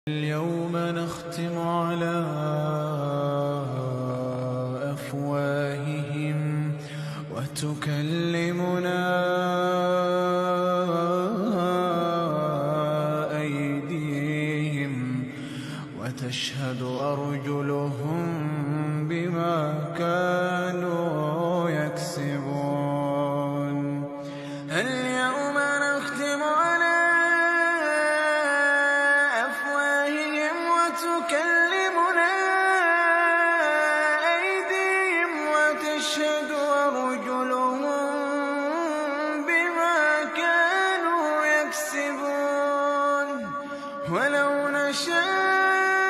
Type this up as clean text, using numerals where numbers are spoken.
اليوم نختم على أفواههم وتكلمنا أيديهم وتشهد أرجلهم بما كانوا يكسبون. اليوم نختم على أفواههم وتكلمنا أيديهم وتشهد أرجلهم بما كانوا يكسبون. ولو نشاء